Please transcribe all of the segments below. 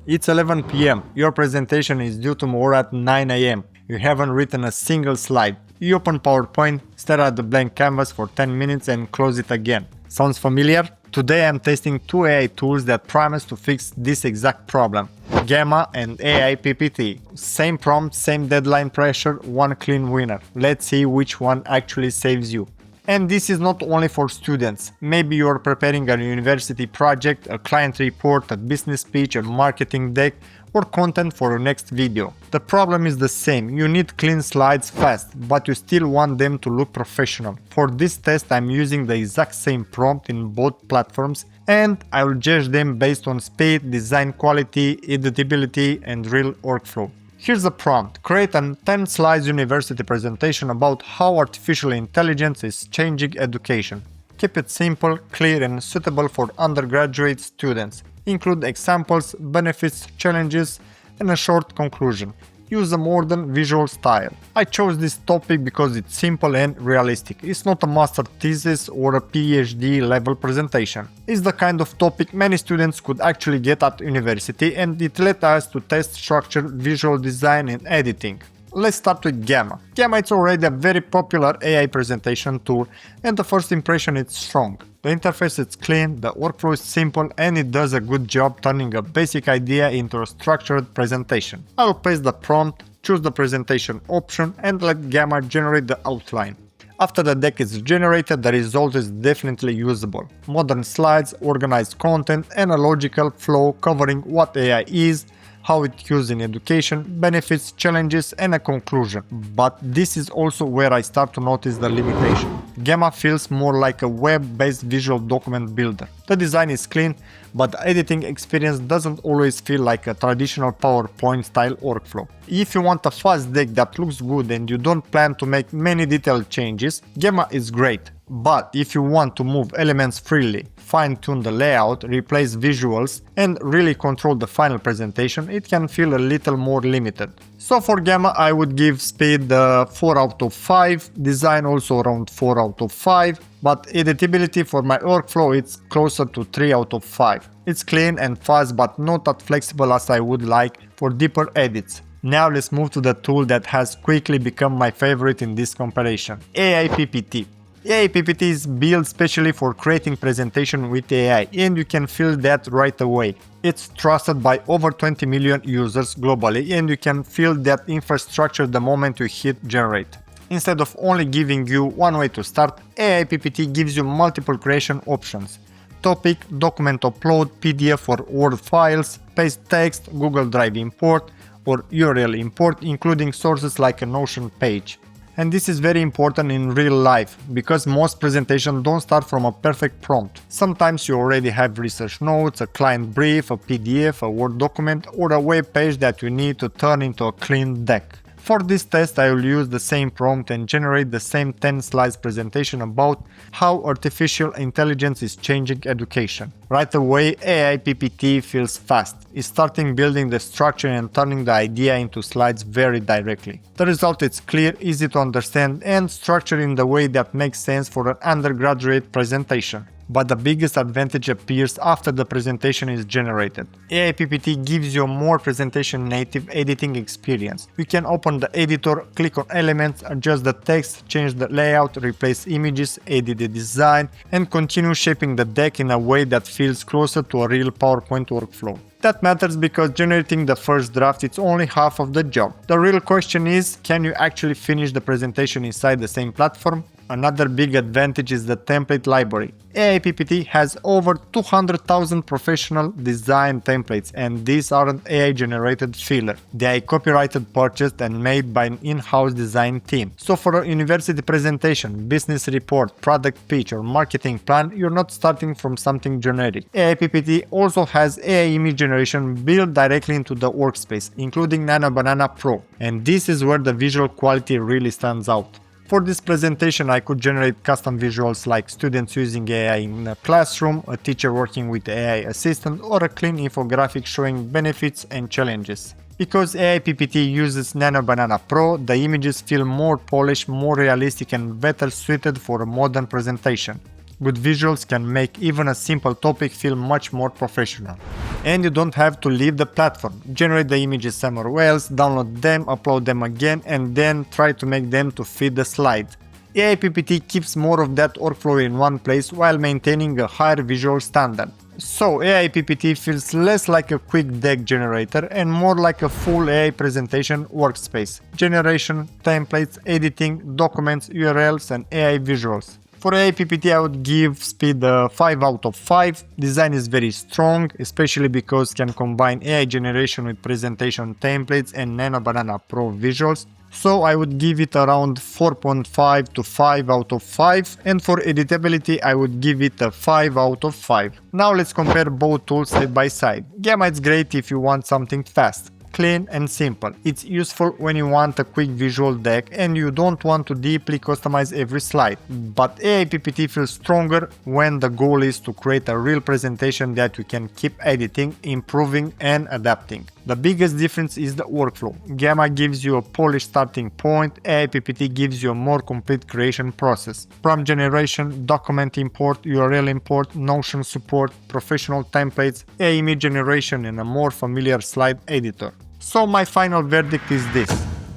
It's 11 p.m. Your presentation is due tomorrow at 9 a.m. You haven't written a single slide. You open PowerPoint, stare at the blank canvas for 10 minutes and close it again. Sounds familiar? Today I'm testing two AI tools that promise to fix this exact problem. Gamma and AiPPT. Same prompt, same deadline pressure, one clean winner. Let's see which one actually saves you. And this is not only for students. Maybe you're preparing a university project, a client report, a business pitch, a marketing deck, or content for your next video. The problem is the same. You need clean slides fast, but you still want them to look professional. For this test, I'm using the exact same prompt in both platforms, and I will judge them based on speed, design quality, editability, and real workflow. Here's the prompt. Create a 10 slides university presentation about how artificial intelligence is changing education. Keep it simple, clear, and suitable for undergraduate students. Include examples, benefits, challenges, and a short conclusion. Use a modern visual style. I chose this topic because it's simple and realistic. It's not a master thesis or a PhD level presentation. It's the kind of topic many students could actually get at university, and it led us to test structure, visual design, and editing. Let's start with Gamma. Gamma is already a very popular AI presentation tool, and the first impression is strong. The interface is clean, the workflow is simple, and it does a good job turning a basic idea into a structured presentation. I will paste the prompt, choose the presentation option, and let Gamma generate the outline. After the deck is generated, the result is definitely usable. Modern slides, organized content, and a logical flow covering what AI is, how it's used in education, benefits, challenges, and a conclusion. But this is also where I start to notice the limitation. Gamma feels more like a web-based visual document builder. The design is clean, but the editing experience doesn't always feel like a traditional PowerPoint style workflow. If you want a fast deck that looks good and you don't plan to make many detailed changes, Gamma is great. But if you want to move elements freely, fine-tune the layout, replace visuals, and really control the final presentation, it can feel a little more limited. So for Gamma, I would give speed 4 out of 5, design also around 4 out of 5, but editability for my workflow it's closer to 3 out of 5. It's clean and fast, but not as flexible as I would like for deeper edits. Now let's move to the tool that has quickly become my favorite in this comparison, AiPPT. AiPPT is built specially for creating presentation with AI, and you can feel that right away. It's trusted by over 20 million users globally, and you can feel that infrastructure the moment you hit generate. Instead of only giving you one way to start, AiPPT gives you multiple creation options. Topic, document upload, PDF or Word files, paste text, Google Drive import, or URL import, including sources like a Notion page. And this is very important in real life, because most presentations don't start from a perfect prompt. Sometimes you already have research notes, a client brief, a PDF, a Word document, or a web page that you need to turn into a clean deck. For this test, I will use the same prompt and generate the same 10 slides presentation about how artificial intelligence is changing education. Right away, AiPPT feels fast. It's starting building the structure and turning the idea into slides very directly. The result is clear, easy to understand, and structured in the way that makes sense for an undergraduate presentation. But the biggest advantage appears after the presentation is generated. AiPPT gives you a more presentation native editing experience. You can open the editor, click on elements, adjust the text, change the layout, replace images, edit the design, and continue shaping the deck in a way that feels closer to a real PowerPoint workflow. That matters because generating the first draft is only half of the job. The real question is, can you actually finish the presentation inside the same platform? Another big advantage is the template library. AiPPT has over 200,000 professional design templates, and these aren't AI-generated filler. They are copyrighted, purchased, and made by an in-house design team. So for a university presentation, business report, product pitch, or marketing plan, you're not starting from something generic. AiPPT also has AI image generation built directly into the workspace, including Nano Banana Pro, and this is where the visual quality really stands out. For this presentation, I could generate custom visuals like students using AI in a classroom, a teacher working with AI assistant, or a clean infographic showing benefits and challenges. Because AiPPT uses Nano Banana Pro, the images feel more polished, more realistic, and better suited for a modern presentation. Good visuals can make even a simple topic feel much more professional. And you don't have to leave the platform. Generate the images somewhere else, download them, upload them again, and then try to make them to fit the slide. AiPPT keeps more of that workflow in one place while maintaining a higher visual standard. So AiPPT feels less like a quick deck generator and more like a full AI presentation workspace. Generation, templates, editing, documents, URLs and AI visuals. For AiPPT I would give speed a 5 out of 5. Design is very strong, especially because it can combine AI generation with presentation templates and Nano Banana Pro visuals. So I would give it around 4.5 to 5 out of 5, and for editability I would give it a 5 out of 5. Now let's compare both tools side by side. Gamma is great if you want something fast, clean and simple. It's useful when you want a quick visual deck and you don't want to deeply customize every slide. But AiPPT feels stronger when the goal is to create a real presentation that you can keep editing, improving and adapting. The biggest difference is the workflow. Gamma gives you a polished starting point, AiPPT gives you a more complete creation process. Prompt generation, document import, URL import, Notion support, professional templates, AI image generation and a more familiar slide editor. So my final verdict is this.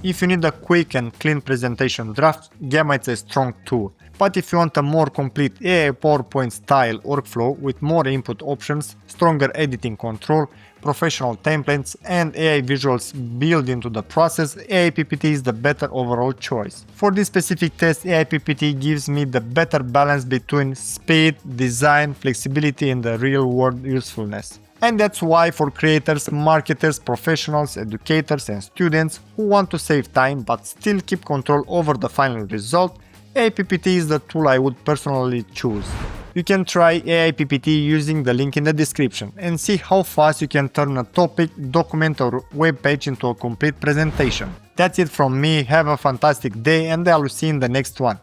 If you need a quick and clean presentation draft, Gamma is a strong tool. But if you want a more complete AI PowerPoint style workflow with more input options, stronger editing control, professional templates and AI visuals built into the process, AiPPT is the better overall choice. For this specific test, AiPPT gives me the better balance between speed, design, flexibility and the real-world usefulness. And that's why for creators, marketers, professionals, educators and students who want to save time but still keep control over the final result, AiPPT is the tool I would personally choose. You can try AiPPT using the link in the description and see how fast you can turn a topic, document or web page into a complete presentation. That's it from me, have a fantastic day and I'll see you in the next one.